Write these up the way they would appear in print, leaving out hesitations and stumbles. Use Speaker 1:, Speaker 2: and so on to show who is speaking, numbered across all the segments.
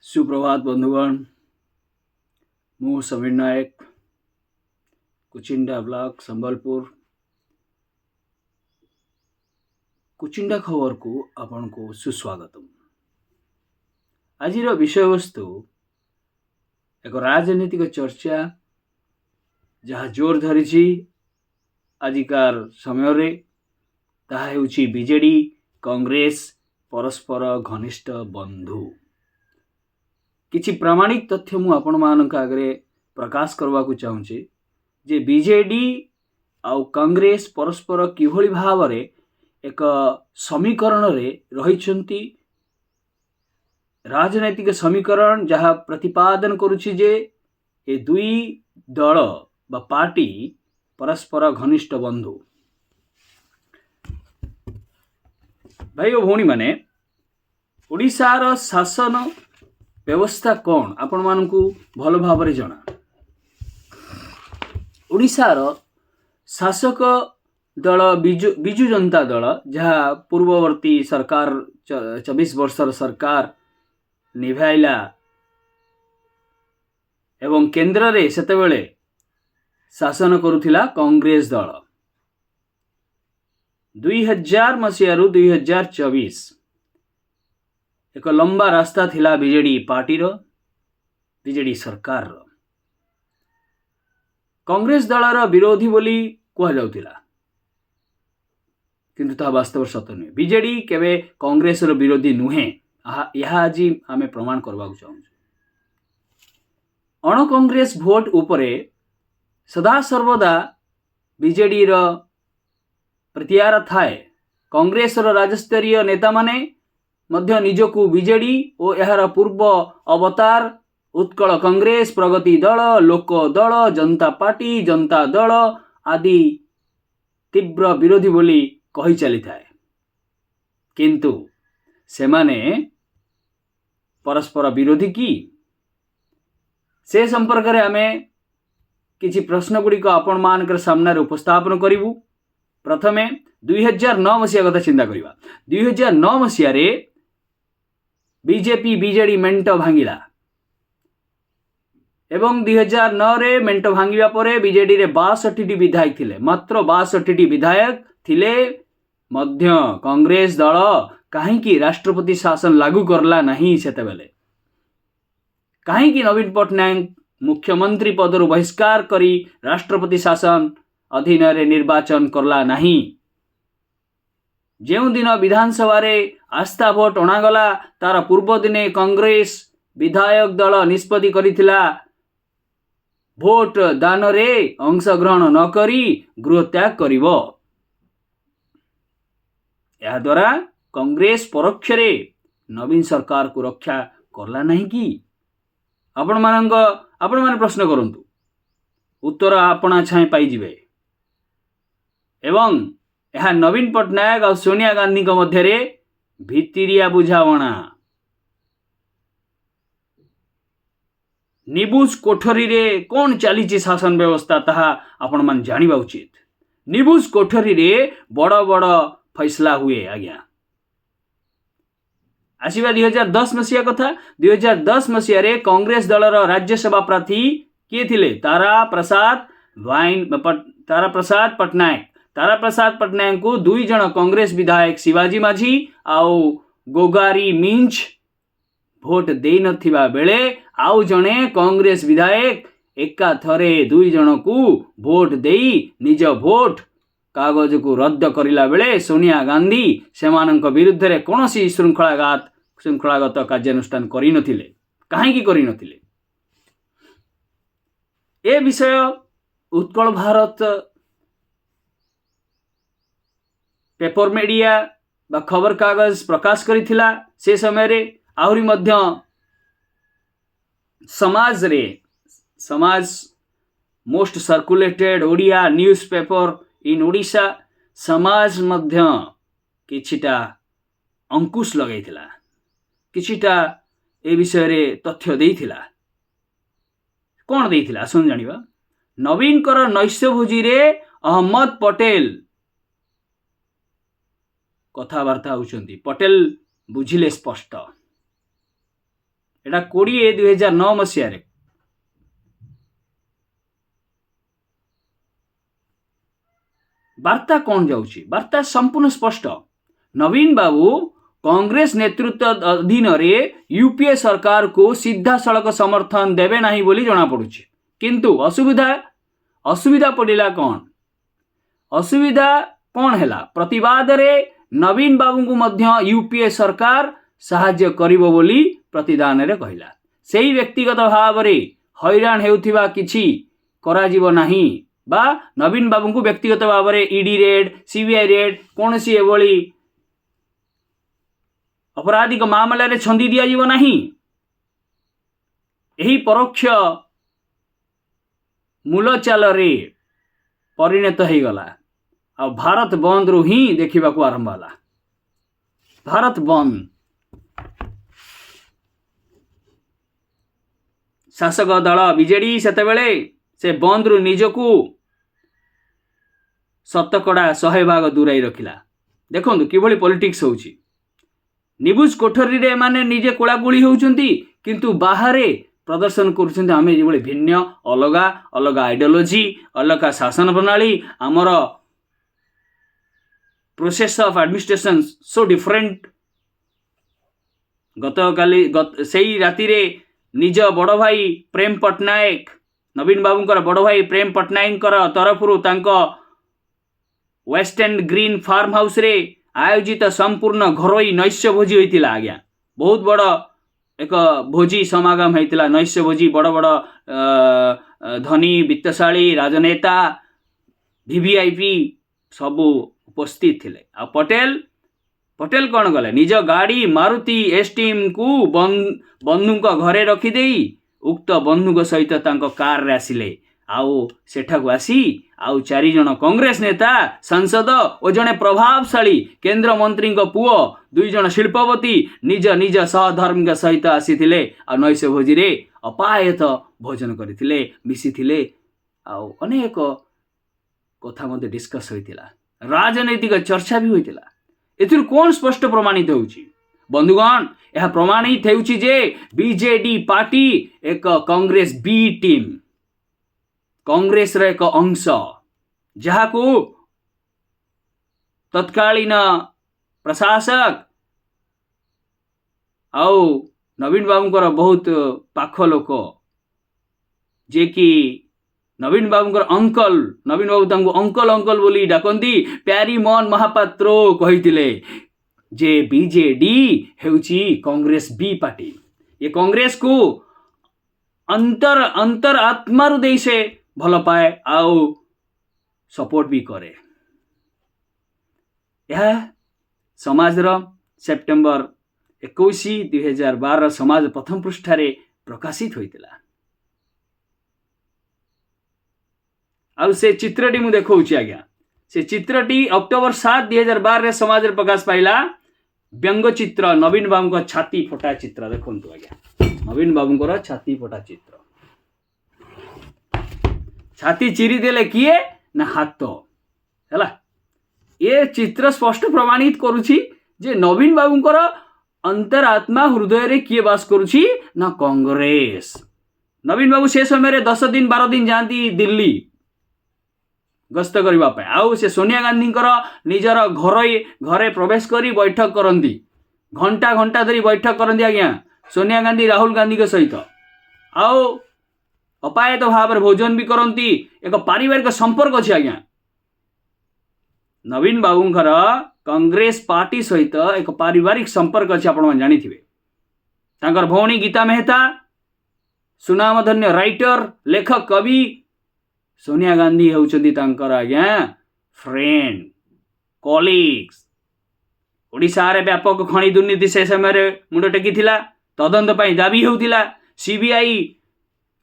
Speaker 1: सुप्रभात बंधुगण। मु समीर नायक, कुचिंडा ब्लॉक संबलपुर। कुचिंडा खबर को आपण को सुस्वागतम। आज विषय वस्तु एक राजनीतिक चर्चा जहाँ जोर धरी आजिकार समय रे ताहा हेउची बीजेडी कांग्रेस परस्पर घनिष्ठ बंधु। किछि प्रामाणिक तथ्य मु आपण मानक आगरे प्रकाश करवा को चाहूँचे जे बीजेडी आउ कांग्रेस परस्पर किभली भावरे एक समीकरण रे रहिछंती। राजनैतिक समीकरण जहाँ प्रतिपादन करुछि जे ए दुई दल बा पार्टी परस्पर घनिष्ठ बंधु। भाई ओ भौणी माने ओडिशार शासन व्यवस्था कौन आपण मानकु भल भावरे जना। ओडिशार शासक दल बिजु जनता दल जहाँ पूर्ववर्ती सरकार 24 वर्षर सरकार निभाइला एवं केंद्र रे सेतेबेले शासन करुथिला कांग्रेस दल। 2000 मसीहारू 2024 एक लंबा रास्ता थिला बीजेडी पार्टी रो, बीजेडी सरकार रो। कांग्रेस दलर विरोधी बोली कह जाउथिला, किंतु ता वास्तव सत्य नुहे। बीजेडी केबे कांग्रेस रो विरोधी नुहे, यह आज आमे प्रमाण करबा चाहूँ। अण कांग्रेस भोट उपरे सदा सर्वदा बीजेडी रो प्रतिहार थाए। कांग्रेस रो राज्यस्तरीय नेता माने मध्य निजकू बीजेडी और यार पूर्व अवतार उत्कल कांग्रेस, प्रगति दल, लोक दल, जनता पार्टी, जनता दल आदि तीव्र विरोधी बोली कही चली थाए। किंतु सेमाने परस्पर विरोधी की से संपर्क रे आमे किछि प्रश्न गुडी को आपण मानकर सामने उपस्थापन करिवु। प्रथमे 2009 मसीहा कथा चिंता करिवा। 2009 मसीहा रे बीजेपी बीजेडी मेंट भांगिला एवं 2009 रे मेंट भांगिबा परे बीजेडी रे 62 विधायक थिले। मात्र 62 विधायक थिले मध्य कांग्रेस दल काहेकि राष्ट्रपति शासन लागू करला नहीं। सेतेबेले काहेकि नवीन पटनायक मुख्यमंत्री पदरु बहिष्कार करी राष्ट्रपति शासन अधीन रे निर्वाचन करला नहीं। जेउ दिन विधानसभा रे आस्था भोट अणागला तार पूर्व दिने कांग्रेस विधायक दल निष्पत्ति करिथिला भोट दान रे अंशग्रहण न करी गृह त्याग करिवो। या द्वारा कांग्रेस परोक्ष रे नवीन सरकार को रक्षा करला नहीं कि। आपण माने प्रश्न करंतु, उत्तर आपणा छाए पाई जिवे। एवं यह नवीन पटनायक और सोनिया गांधी को मध्य रे भित्तिरिया बुझावणा निबुज कोठरी रे कौन चली शासन व्यवस्था ताहा आपण मान जानिबा उचित। निबुज कोठरी रे बड़ बड़ फैसला हुए। आज्ञा आसीबा 2010 मसीहा कथा। 2010 मसीहा रे कांग्रेस दलर राज्यसभा प्रार्थी किए थिले? तारा प्रसाद पटनायक। तारा प्रसाद पटनायक को 2 जन कांग्रेस विधायक शिवाजी माझी आउ गोगारी मिंच भोट दे नथिबा बेले आउ जने कांग्रेस विधायक एका थरे 2 जन को भोट देई निज भोट कागज को रद्द करिला बेले सोनिया गांधी सेमानंक विरुद्ध रे कोनोसी श्रृंखलागत कार्यानुष्ठान करि नथिले। काहेकि करि नथिले? ए विषय उत्कल भारत पेपर मीडिया बा खबर कागज प्रकाश करिथिला। से समय रे आहुरी मध्य समाज most circulated Odia news paper in Odisha समाज मध्य किछिटा अंकुश लगैथिला, किछिटा ए विषय रे तथ्य देइथिला। कोन देइथिला सुन जानिबा। नवीन कर नैश्यभोजी रे अहमद पटेल कथावार्ता होउछंती। पटेल बुझिले स्पष्ट एटा 20/2009 मसीह वार्ता कौन जाउची वार्ता संपूर्ण स्पष्ट नवीन बाबू कांग्रेस नेतृत्व अधीन रे यूपीए सरकार को सीधा सड़क समर्थन देवे नहीं बोली जना पड़ुची किंतु असुविधा पड़िला कौन असुविधा कौन हैला प्रतिवाद रे नवीन बाबू को मध्य यूपीए सरकार साहाय्य करिवो बोली प्रतिदान रे कहिला सेही व्यक्तिगत भाव रे हैरान हेउथिबा किछि कराजिवो नाही बा नवीन बाबू को व्यक्तिगत भाव रे ईडी रेड सीबीआई रेड कोनसी एवली अपराधिक मामला रे छंदी दिया जीव नाही एही परोक्ष मूलचाल रे परिणत हो गला आ भारत बंद रु ही देखा आरंभ होला भारत बंद शासक दल बीजेडी सेतेबेले से बंद रु निजकू शतकड़ा 100 भाग दूराई रखिला देखंतु किभली पॉलिटिक्स होउची निबुज कोठरी रे माने निजे कोलागुली होउचंती किंतु बाहरे प्रदर्शन करुछंती आमे जेबले भिन्न अलगा अलगा आइडियोलॉजी अलगा शासन प्रणाली आमर process of administration so different सेही राति रे निज बड़ भाई प्रेम पटनायक नवीन बाबूंकर बड़ भाई प्रेम पटनायक तरफ west end green farm house रे आयोजित संपूर्ण घरोई नैश्य भोजी होइतिला आज्ञा बहुत बड़ एक भोजी समागम होइतिला नैश्य भोजी बड़ बड़ धनी वित्तशाली राजनेता वीवीआईपी सबू उपस्थित थिले आ पटेल कौन गले निज गाड़ी मारुति एसटीएम को बंधुक घरे रखिदे उक्त बंधुक सहित तांको कार रे आसिले आउ सेठाकू आसी आउ 4 जन कांग्रेस नेता सांसद और जड़े प्रभावशाली केंद्र मंत्री पुओ 2 जन शिल्पपति निज निज सहधर्मिक सहित आसीथिले आ नैश भोजी रे अपायत भोजन करथिले मिसिथिले आउ अनेक कथा मते डिस्कस होइतिला राजनैतिक चर्चा भी होइतिला एथिर कोन स्पष्ट प्रमाणित होउची बंधुगण यह प्रमाणित होउची जे बीजेडी पार्टी एक कांग्रेस बी टीम कांग्रेस रे एक अंश जहाँ को तत्कालीन प्रशासक आउ नवीन बाबूंकर बहुत पाख लोक जे कि नवीन बाबूंकर अंकल नवीन बाबू तांको अंकल अंकल बोली डाकंती प्यारीमोहन महापात्र कहिथिले जे बीजेडी हेउची कांग्रेस बी पार्टी ये कांग्रेस को अंतर आत्मा दे से भल पाए आउ सपोर्ट भी करे यह समाज सेप्टेम्बर 21 2012 समाज प्रथम पृष्ठारे प्रकाशित होइतिला आउ से चित्रटी मु देखौची आज्ञा से चित्रटी अक्टोबर 7 2012 रे समाज रे प्रकाश पाइला व्यंग चित्र नवीन बाबूंकर छाती फटा चित्र देखंतु आज्ञा नवीन बाबूंकर छाती फटा चित्र छाती चिरी देले किए ना हाथ हैला ये चित्र स्पष्ट प्रमाणित करुछि जे नवीन बाबूंकर अंतरात्मा हृदय रे किए बास करुछि ना कांग्रेस नवीन बाबू से समय रे 10 दिन 12 दिन जाती दिल्ली गस्त करबा पे आउ से सोनिया गांधी निजर घरे प्रवेश करी बैठक करंती घंटा घंटा धरी बैठक करंती आज्ञा सोनिया गांधी राहुल गांधी के सहित आउ अपायत भाव भोजन भी करंती एक पारिवारिक संपर्क अछि आज्ञा नवीन बाबूंकर कांग्रेस पार्टी सहित एक पारिवारिक संपर्क अछि आपण जानि थिबे तांकर भौणी गीता मेहता सुनामधन्य राइटर लेखक कवि सोनिया गांधी होउचंदी तांकर आज्ञा फ्रेंड कॉलीग्स ओडिशा रे व्यापक खणी दुर्नीति से समय रे मुंड टेकी थिला तदंत पई दाबी होउतिला सीबीआई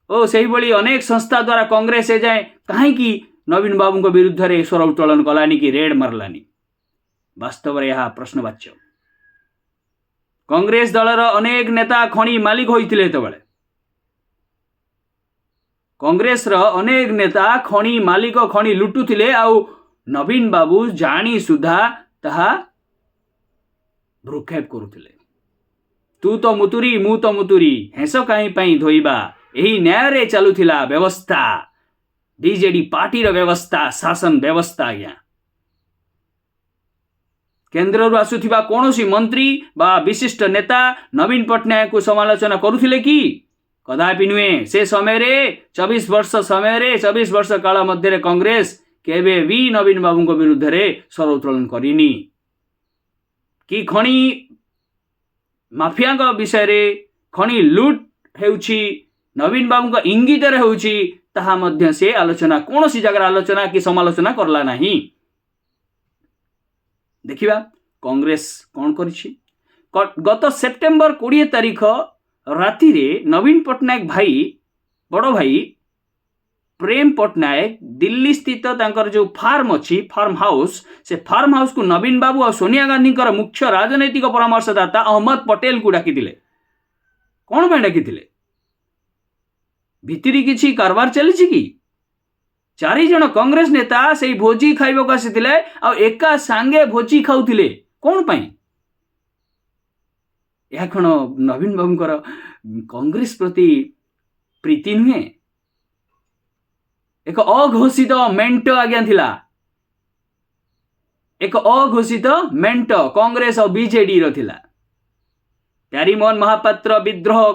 Speaker 1: ओ सही भली अनेक संस्था द्वारा कांग्रेस ए जाए कहीं की नवीन बाबू को विरुद्ध रे स्वर उत्तोलन कलानी की रेड मारलानी वास्तव रे यह प्रश्नवाच्य कांग्रेस दलर अनेक नेता खणी मालिक होइतिले तबले कांग्रेस रो अनेक नेता खणी मालिक खणी लुटुथिले आउ नवीन बाबू जानी सुधा ताहा भ्रुक्षेप करुथिले तू तो मुतुरी मु तो मुतुरी हेस कहीं पाई धोइबा यही न्याय रे चलुथिला व्यवस्था बीजेडी पार्टी रो व्यवस्था शासन व्यवस्था आज्ञा केन्द्र रु आसुथिबा कोनोसी मंत्री बा विशिष्ट नेता नवीन पट्टनायक को समालोचना करुथिले कि कदापि नुहे से समय रे 24 वर्ष समय रे 24 वर्ष काल मध्य कांग्रेस केबे भी नवीन बाबू विरुद्ध रे स्वर उत्तोलन करिनी कि खणी माफिया विषय रे खणी लुट हेउछि नवीन बाबू इंगित रे हेउछि ताहा मध्य से आलोचना कोनोसी जगह आलोचना कि समालोचना करला नहीं। देखिबा कांग्रेस कौन करिछि गत सेप्टेम्बर 20 तारिख राति रे नवीन पट्टनायक भाई बड़ भाई प्रेम पट्टनायक दिल्ली स्थित तांकर जो फार्म अच्छी फार्म हाउस से फार्म हाउस को नवीन बाबू और सोनिया गांधी मुख्य राजनैतिक परामर्शदाता अहमद पटेल को डाकी कौन पे डाकी भितरी किछि कारबार चली कि 4 जन कांग्रेस नेता से भोजी खाइबा आसी एका सांगे भोजी खाऊले कौन पाई यह कौन नवीन बाबूंकर कांग्रेस प्रति प्रीति नुहे एक अघोषित मेंट आज्ञा थिला एक अघोषित मेंट कांग्रेस और बीजेडी रो थिला प्यारीमोहन महापात्र विद्रोह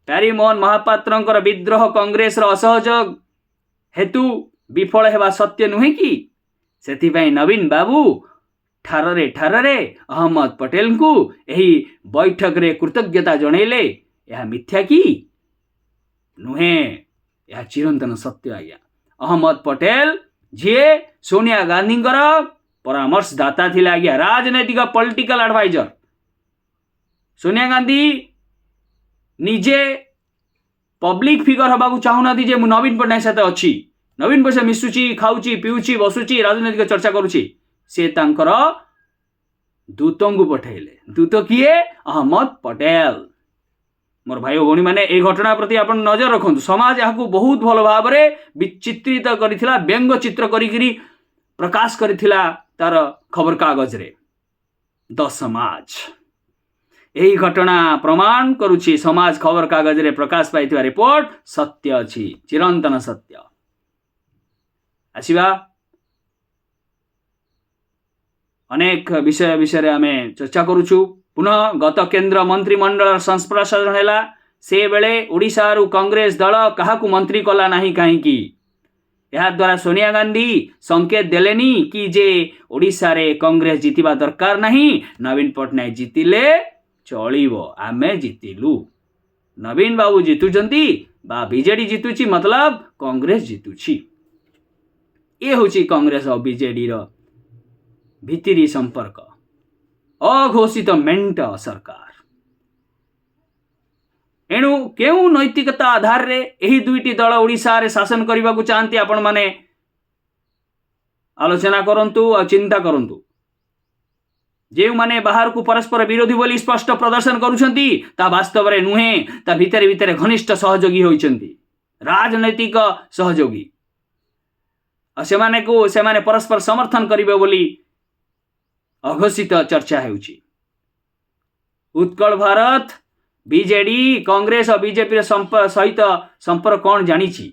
Speaker 1: प्यारीमोहन महापात्रंकर विद्रोह कांग्रेस रो असहयोग हेतु विफल हेबा सत्य नुहे कि सेथिपाई नवीन बाबू ठारे अहमद पटेल को यही बैठक रे कृतज्ञता जनैले यह मिथ्या कि नुहे यह चिरंतन सत्य आज्ञा अहमद पटेल जी सोनिया गांधी परामर्शदाता थिले आज्ञा राजनैतिक पॉलिटिकल एडवाइजर सोनिया गांधी निजे पब्लिक फिगर हवा चाहूना जे मु नवीन पट्टनायक साथ अच्छी नवीन पैसा मिसुची खाऊची पीऊची बसुची राजनैतिक चर्चा करुची से तांकर दूतों को पठेले दूत किए अहमद पटेल मोर भाई भौणी मैंने ए घटना प्रति आपण नजर रखु समाज यहाँ बहुत भल भाव में विचित्रित करिथिला व्यंग चित्र करी प्रकाश करिथिला तार खबर कागज रे द समाज यही घटना प्रमाण करुछि समाज खबर कागज रे प्रकाश पाइथिबा रिपोर्ट सत्य अछि चिरंतन सत्य आसीबा अनेक विषय आमे चर्चा करुछु पुनः गत केन्द्र मंत्रिमंडल संस्प्रसारण है से बेले ओडिशा रु कांग्रेस दल क्या मंत्री कला नहीं कहीं यह द्वारा सोनिया गांधी संकेत देलेनी कि जे ओडिशा रे कांग्रेस जीतिबा दरकार नहीं नवीन पट्टनायक जीतिले चलिबो आमे जीतिलु नवीन बाबू जीतुचंती बा बीजेडी जीतुची मतलब कांग्रेस जीतुची ये होची कांग्रेस और बीजेडी रो भितरी संपर्क अघोषित मेंट सरकार एणु केउ नैतिकता आधार रे एही दुईटी दल ओडिशा रे शासन करबा को चाहती आपण माने आलोचना करंतु और चिंता करंतु जे माने बाहर को परस्पर विरोधी बोली स्पष्ट प्रदर्शन करूछंती ता वास्तव रे नुहे ता भितरे भितरे घनिष्ठ सहयोगी होइछंती राजनैतिक सहयोगी से माने परस्पर समर्थन करिवे बोली अघोषित चर्चा हेउची उत्कल भारत बीजेडी कांग्रेस और बीजेपी सहित संपर्क कौन जानिछि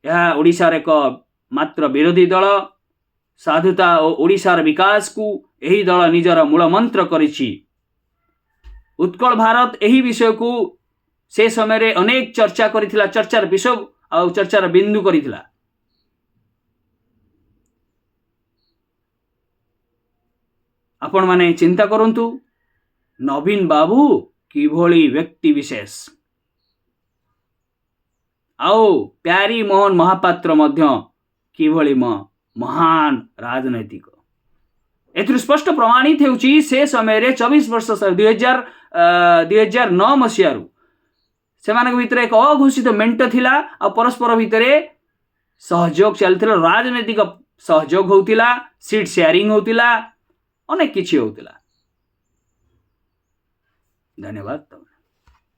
Speaker 1: यह ओडिशा रे एक मात्र विरोधी दल साधुता और ओडिशार विकास को यही दल निजर मूल मंत्र करिछि उत्कल भारत यही विषय को से समय रे अनेक चर्चा करिथिला चर्चार विषय और चर्चार बिंदु करिथिला आपण माने चिंता करंतु नवीन बाबू किभली व्यक्ति विशेष आओ प्यारी मोहन महापात्र मध्य किभली महान राजनैतिक एथुर स्पष्ट प्रमाणित हेउची से समय रे 24 वर्ष 2009 मसीहारू सेमानक भितर एक अघोषित मेंट थिला आ परस्पर भितरे सहयोग चलथिला राजनैतिक सहयोग होतिला सीट शेयरिंग होतिला अनेक किछि होतिला। धन्यवाद।